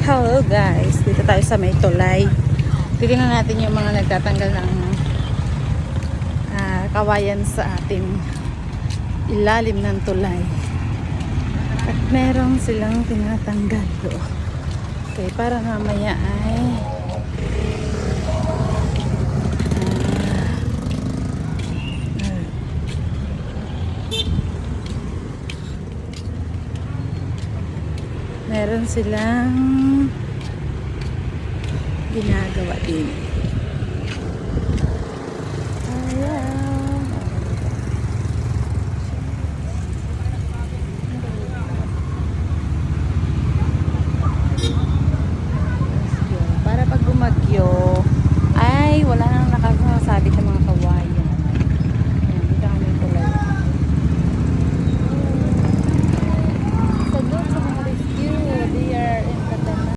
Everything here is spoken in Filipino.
Hello guys, dito tayo sa may tulay. Tignan natin yung mga nagtatanggal ng kawayan sa ating ilalim ng tulay. At meron silang tinatanggal do. Okay, para mamaya ay meron silang ginagawa din. Ayan. Para pag bumagyo